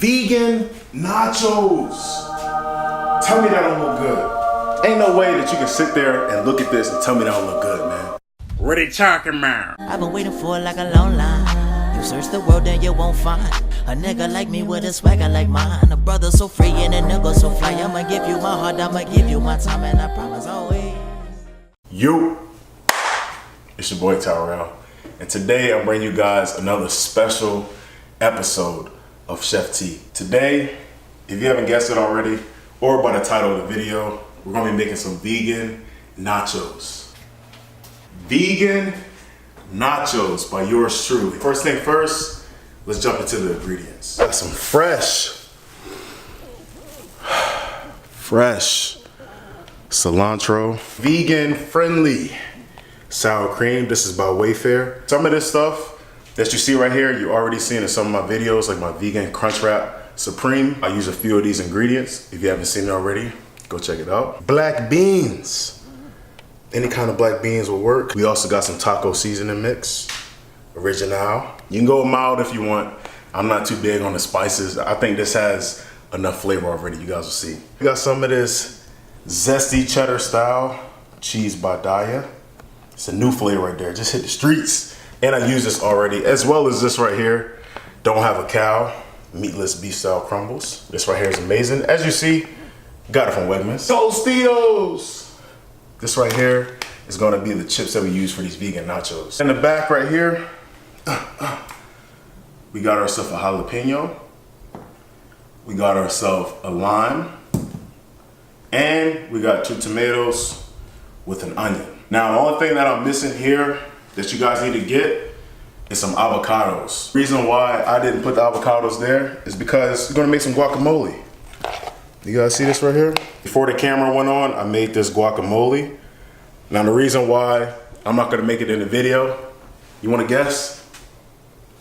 vegan nachos. Tell me that don't look good. Ain't no way that you can sit there and look at this and tell me that don't look good, man. What are you talking about? I've been waiting for it like a long line. You search the world and you won't find a nigga like me with a swagger like mine. A brother so free and a nigga so fly. I'ma give you my heart, I'ma give you my time, and I promise always. Yo, it's your boy Tyrell, and today I'm bringing you guys another special episode of Chef T. Today, if you haven't guessed it already, or by the title of the video, we're gonna be making some vegan nachos. Vegan nachos by yours truly. First thing first, let's jump into the ingredients. Got some fresh cilantro, vegan friendly sour cream. This is by Wayfair. Some of this stuff that you see right here, you already seen in some of my videos, like my vegan crunch wrap supreme. I use a few of these ingredients. If you haven't seen it already, go check it out. Black beans. Any kind of black beans will work. We also got some taco seasoning mix, original. You can go mild if you want. I'm not too big on the spices. I think this has enough flavor already, you guys will see. We got some of this zesty cheddar style cheese by Daya. It's a new flavor right there, just hit the streets. And I use this already, as well as this right here, Don't Have a Cow, meatless beef style crumbles. This right here is amazing. As you see, got it from Wegmans. Tostitos! This right here is gonna be the chips that we use for these vegan nachos. In the back right here, we got ourselves a jalapeno. We got ourselves a lime. And we got 2 tomatoes with an onion. Now, the only thing that I'm missing here that you guys need to get is some avocados. Reason why I didn't put the avocados there is because we're gonna make some guacamole. You guys see this right here? Before the camera went on, I made this guacamole. Now the reason why I'm not gonna make it in the video, you wanna guess?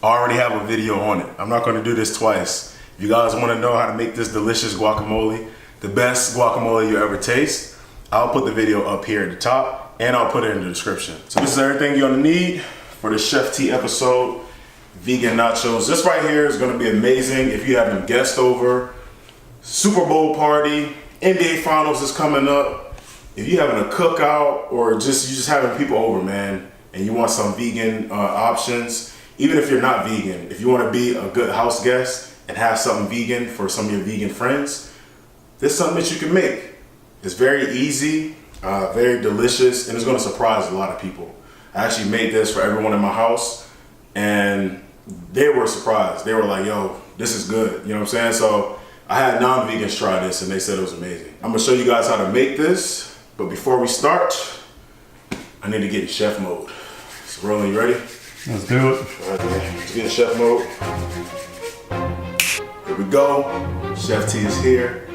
I already have a video on it. I'm not gonna do this twice. If you guys wanna know how to make this delicious guacamole, the best guacamole you ever taste, I'll put the video up here at the top and I'll put it in the description. So this is everything you're gonna need for the Chef T episode, vegan nachos. This right here is gonna be amazing if you have a guest over, Super Bowl party, NBA Finals is coming up. If you're having a cookout or just you just having people over, man, and you want some vegan options, even if you're not vegan, if you want to be a good house guest and have something vegan for some of your vegan friends, this is something that you can make. It's very easy, very delicious, and it's going to surprise a lot of people. I actually made this for everyone in my house, and they were surprised. They were like, yo, this is good. You know what I'm saying? So I had non-vegans try this and they said it was amazing. I'm gonna show you guys how to make this, but before we start, I need to get in chef mode. So Roland, you ready? Let's do it. All right, man, let's get in chef mode. Here we go. Chef T is here.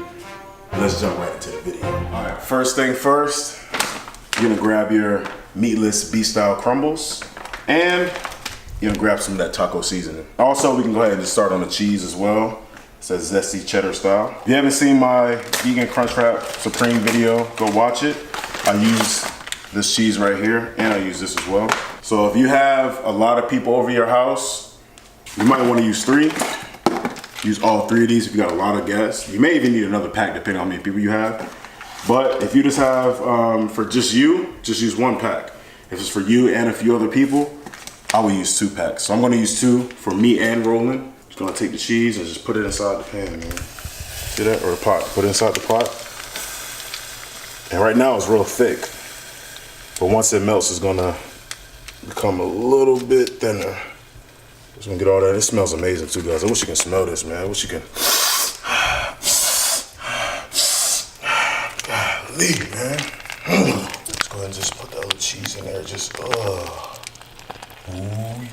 Let's jump right into the video. All right, first thing first, you're gonna grab your meatless beef style crumbles and you're gonna grab some of that taco seasoning. Also, we can go ahead and just start on the cheese as well. It says zesty cheddar style. If you haven't seen my vegan crunch wrap supreme video, go watch it. I use this cheese right here and I use this as well. So if you have a lot of people over your house, you might want to use 3. Use all 3 of these if you got a lot of guests. You may even need another pack depending on how many people you have. But if you just have, for just you, just use 1 pack. If it's for you and a few other people, I will use 2 packs. So I'm gonna use 2 for me and Roland. Gonna take the cheese and just put it inside the pan, man. See that? Or the pot. Put it inside the pot. And right now it's real thick. But once it melts, it's gonna become a little bit thinner. Just gonna get all that. It smells amazing too, guys. I wish you can smell this, man. I wish you can. Golly, man. Let's go ahead and just put that little cheese in there. Just, oh yeah.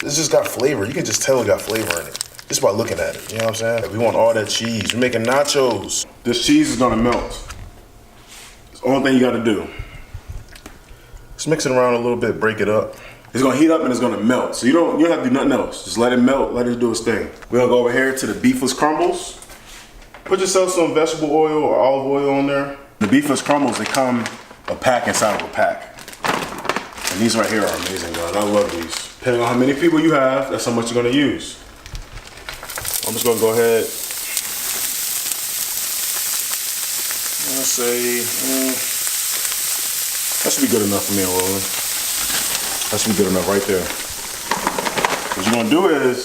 It's just got flavor. You can just tell it got flavor in it just by looking at it. You know what I'm saying? We want all that cheese. We're making nachos. This cheese is gonna melt. It's the only thing you gotta do. Just mix it around a little bit, break it up. It's gonna heat up and it's gonna melt. So you don't have to do nothing else. Just let it melt, let it do its thing. We're gonna go over here to the beefless crumbles. Put yourself some vegetable oil or olive oil on there. The beefless crumbles, they come a pack inside of a pack. And these right here are amazing, guys. I love these. Depending on how many people you have, that's how much you're gonna use. I'm just gonna go ahead. I'll say that should be good enough for me and Roland. That should be good enough right there. What you're gonna do is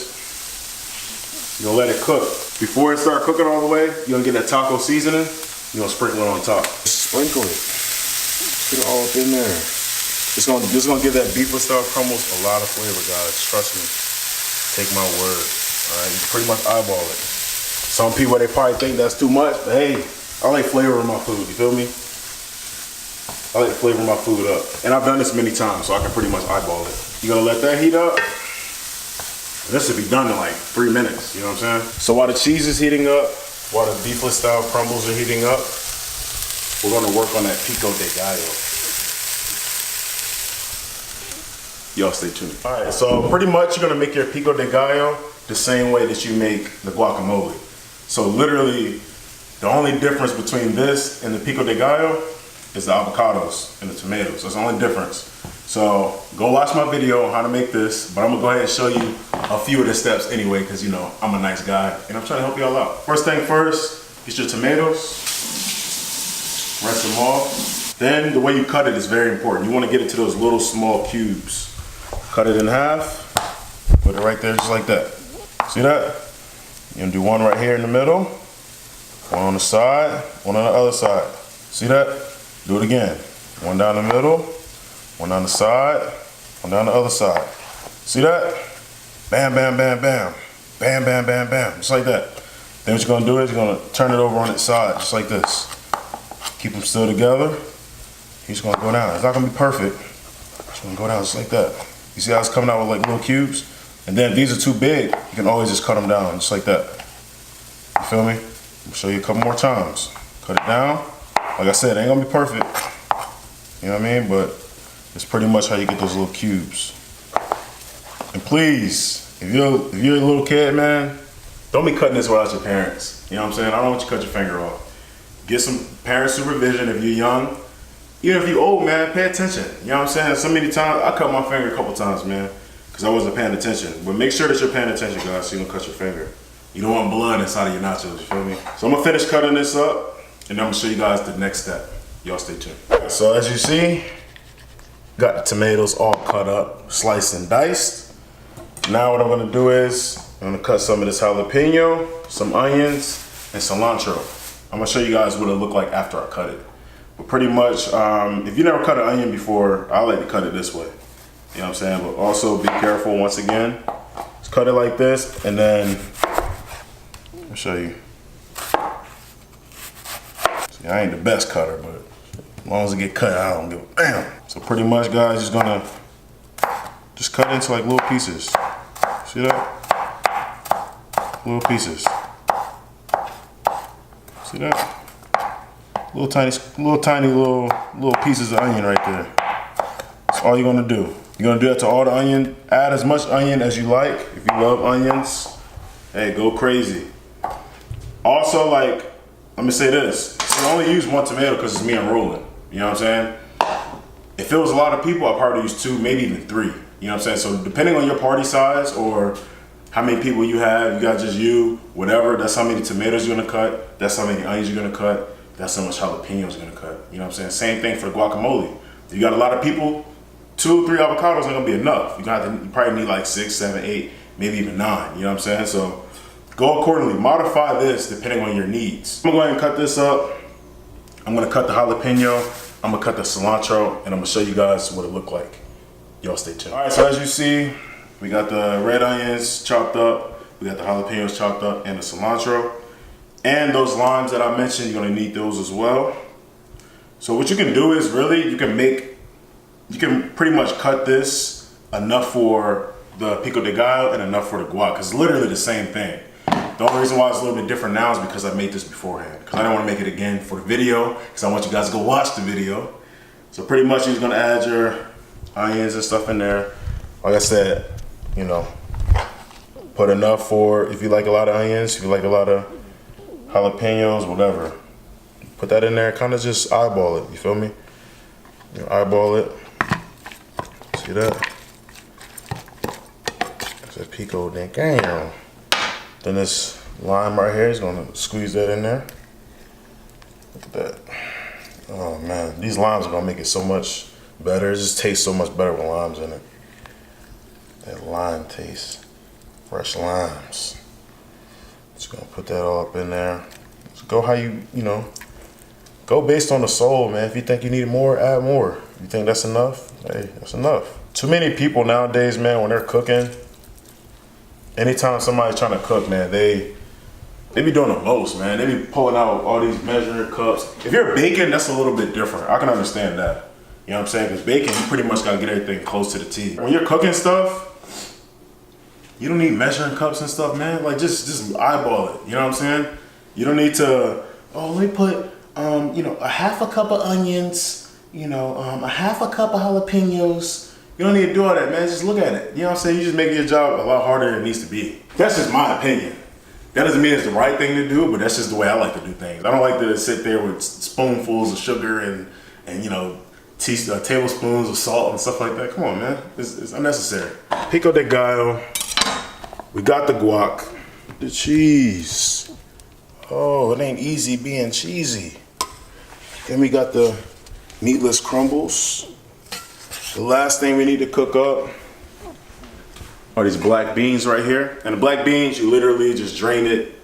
you're gonna let it cook. Before it starts cooking all the way, you're gonna get that taco seasoning. You're gonna sprinkle it on top. Sprinkle it. Get it all up in there. It's gonna give that beef style crumbles a lot of flavor, guys. Trust me. Take my word. All right, you can pretty much eyeball it. Some people, they probably think that's too much, but hey, I like flavor in my food. You feel me? I like to flavor my food up. And I've done this many times, so I can pretty much eyeball it. You're gonna let that heat up. This should be done in like 3 minutes, you know what I'm saying? So while the cheese is heating up, while the beefless style crumbles are heating up, we're gonna work on that pico de gallo. Y'all stay tuned. All right, so pretty much you're gonna make your pico de gallo the same way that you make the guacamole. So literally, the only difference between this and the pico de gallo is the avocados and the tomatoes. That's the only difference. So go watch my video on how to make this, but I'm gonna go ahead and show you a few of the steps anyway, because you know, I'm a nice guy and I'm trying to help y'all out. First thing first, get your tomatoes, rinse them off. Then the way you cut it is very important. You wanna get it to those little small cubes. Cut it in half, put it right there just like that. See that? You're gonna do one right here in the middle, one on the side, one on the other side. See that? Do it again. One down the middle, one on the side, one down the other side. See that? Bam, bam, bam, bam. Bam, bam, bam, bam. Just like that. Then what you're gonna do is you're gonna turn it over on its side, just like this. Keep them still together. He's gonna go down. It's not gonna be perfect. It's gonna go down just like that. You see how it's coming out with like little cubes? And then if these are too big, you can always just cut them down, just like that. You feel me? I'll show you a couple more times. Cut it down. Like I said, it ain't gonna be perfect. You know what I mean? But it's pretty much how you get those little cubes. And please, if you're a little kid, man, don't be cutting this without your parents. You know what I'm saying? I don't want you to cut your finger off. Get some parent supervision if you're young. Even if you're old, man, pay attention. You know what I'm saying? So many times, I cut my finger a couple times, man, because I wasn't paying attention. But make sure that you're paying attention, guys, so you don't cut your finger. You don't want blood inside of your nachos, you feel me? So I'm gonna finish cutting this up, and then I'm gonna show you guys the next step. Y'all stay tuned. So as you see, got the tomatoes all cut up, sliced and diced. Now what I'm gonna do is, I'm gonna cut some of this jalapeno, some onions, and cilantro. I'm gonna show you guys what it looked like after I cut it. But pretty much, if you never cut an onion before, I like to cut it this way. You know what I'm saying? But also be careful once again. Just cut it like this, and then, I'll show you. See, I ain't the best cutter, but as long as it get cut, I don't give a damn. So pretty much, guys, just gonna just cut into like little pieces. See that? Little pieces. See that? Little tiny pieces of onion right there. That's all you're gonna do. You're gonna do that to all the onion. Add as much onion as you like. If you love onions, hey, go crazy. Also, like, let me say this. I only use one tomato because it's me and Roland. You know what I'm saying? If it was a lot of people, I'd probably use 2, maybe even 3. You know what I'm saying? So depending on your party size or how many people you have, you got just you, whatever, that's how many tomatoes you're gonna cut, that's how many onions you're gonna cut, that's how much jalapenos you're gonna cut. You know what I'm saying? Same thing for the guacamole. If you got a lot of people, 2 or 3 avocados ain't gonna be enough. You probably need like 6, 7, 8, maybe even 9. You know what I'm saying? So go accordingly. Modify this depending on your needs. I'm gonna go ahead and cut this up. I'm gonna cut the jalapeno, I'm gonna cut the cilantro, and I'm gonna show you guys what it looked like. Y'all stay tuned. All right, so as you see, we got the red onions chopped up, we got the jalapenos chopped up, and the cilantro. And those limes that I mentioned, you're gonna need those as well. So what you can do is really, you can pretty much cut this enough for the pico de gallo and enough for the guac, because it's literally the same thing. The only reason why it's a little bit different now is because I made this beforehand, because I don't want to make it again for the video, because I want you guys to go watch the video. So pretty much you're just gonna add your onions and stuff in there. Like I said, you know, put enough for if you like a lot of onions, if you like a lot of jalapenos, whatever. Put that in there, kind of just eyeball it, you feel me? You eyeball it. See that? That's a pico de gallo. Then this lime right here is gonna squeeze that in there. Look at that. Oh man, these limes are gonna make it so much better. It just tastes so much better with limes in it. That lime taste. Fresh limes. Just gonna put that all up in there. Just go how you know, go based on the soul, man. If you think you need more, add more. If you think that's enough, hey, that's enough. Too many people nowadays, man, when they're cooking, anytime somebody's trying to cook, man, they be doing the most, man. They be pulling out all these measuring cups. If you're baking, that's a little bit different. I can understand that. You know what I'm saying? Because baking, you pretty much gotta get everything close to the T. When you're cooking stuff, you don't need measuring cups and stuff, man. Like just eyeball it. You know what I'm saying? You don't need to, oh, let me put, you know, a half a cup of onions, you know, a half a cup of jalapenos. You don't need to do all that, man. Just look at it. You know what I'm saying? You just make your job a lot harder than it needs to be. That's just my opinion. That doesn't mean it's the right thing to do, but that's just the way I like to do things. I don't like to sit there with spoonfuls of sugar and you know, tablespoons of salt and stuff like that. Come on, man. It's unnecessary. Pico de gallo. We got the guac. The cheese. Oh, it ain't easy being cheesy. Then we got the meatless crumbles. The last thing we need to cook up are these black beans right here. And the black beans, you literally just drain it,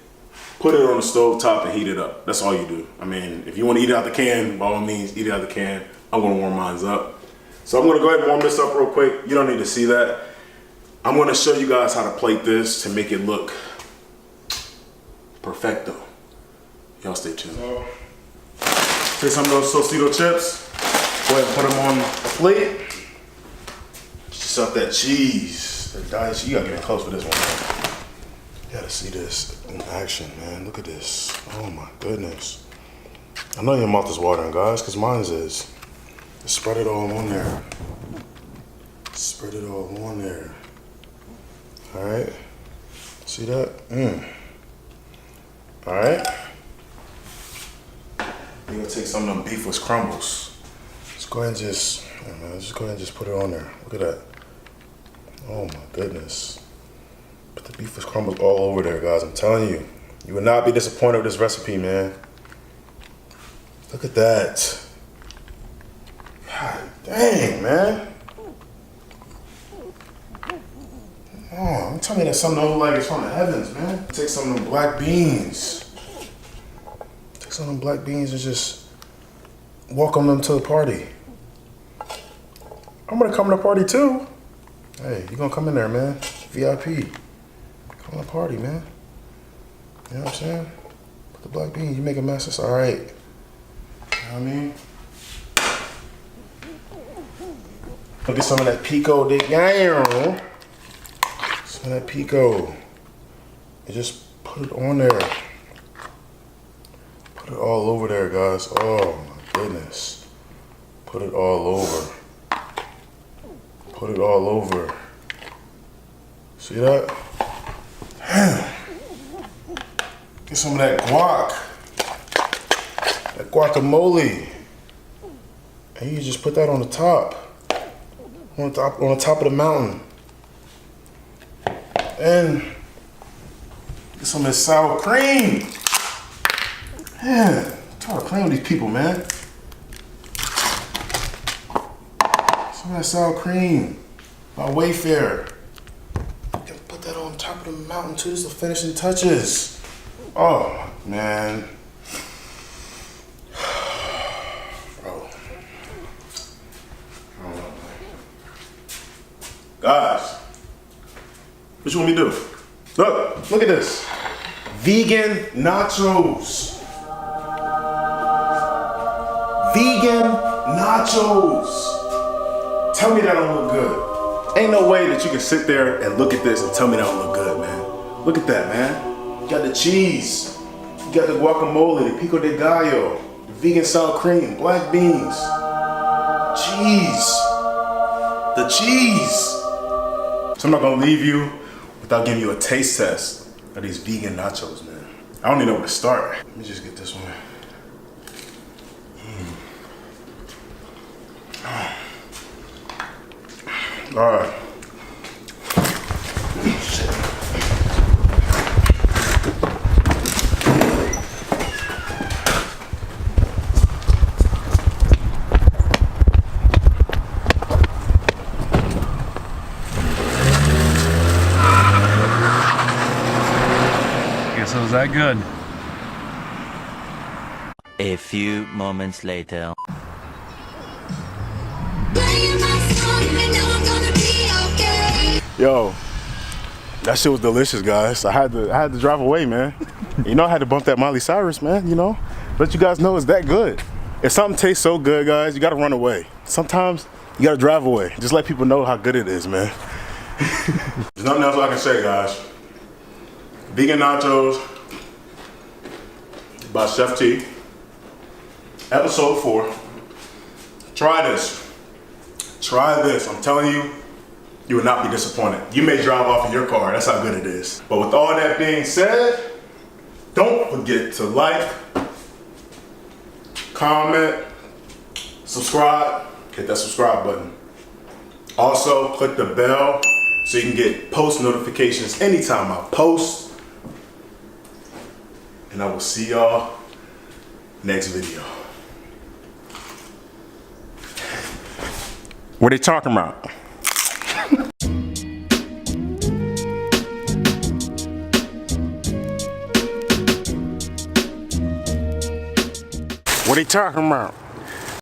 put it on the stove top and heat it up. That's all you do. I mean, if you want to eat it out the can, by all means, eat it out the can. I'm gonna warm mine up. So I'm gonna go ahead and warm this up real quick. You don't need to see that. I'm gonna show you guys how to plate this to make it look perfecto. Y'all stay tuned. Take some of those Tostito chips. Go ahead and put them on a plate. Just up that cheese. That diet, you gotta get close for this one, man. You gotta see this in action, man. Look at this. Oh my goodness. I know your mouth is watering, guys, because mine is. Just spread it all on there. Spread it all on there. All right. See that? All right. You're gonna take some of them beefless crumbles. Just go ahead and just go ahead and just put it on there. Look at that. Oh my goodness. Put the beefless crumbles all over there, guys. I'm telling you. You will not be disappointed with this recipe, man. Look at that. God dang, man. Oh, I'm telling you that something don't look like it's from the heavens, man. Take some of them black beans. Take some of them black beans and just welcome them to the party. I'm gonna come to the party too. Hey, you gonna come in there, man. VIP. Come to the party, man. You know what I'm saying? Put the black beans, you make a mess, it's alright. You know what I mean? Look at some of that pico de gallo. Some of that pico. And just put it on there. Put it all over there, guys. Oh my goodness. Put it all over. Put it all over. See that? Damn. Get some of that guac. That guacamole. And you just put that on the top. On the top of the mountain. And get some of this sour cream. Man, I'm tired of playing with these people, man. Some of that sour cream by Wayfair. Put that on top of the mountain too. Just the finishing touches. Oh man, bro. I don't know, man. Guys, what you want me to do? Look at this. Vegan nachos. Vegan nachos. Tell me that don't look good. Ain't no way that you can sit there and look at this and tell me that don't look good, man. Look at that, man. You got the cheese. You got the guacamole, the pico de gallo, the vegan sour cream, black beans, cheese. The cheese. So I'm not gonna leave you without giving you a taste test of these vegan nachos, man. I don't even know where to start. Let me just get this one. All right. it, so is that good? A few moments later. Yo, that shit was delicious, guys. I had to drive away, man. You know, I had to bump that Miley Cyrus, man, you know? Let you guys know it's that good. If something tastes so good, guys, you gotta run away. Sometimes you gotta drive away. Just let people know how good it is, man. There's nothing else I can say, guys. Vegan nachos by Chef T. Episode 4. Try this. Try this. I'm telling you, you will not be disappointed. You may drive off in your car. That's how good it is. But with all that being said, don't forget to like, comment, subscribe. Hit that subscribe button. Also, click the bell so you can get post notifications anytime I post. And I will see y'all next video. What are they talking about? What are they talking about?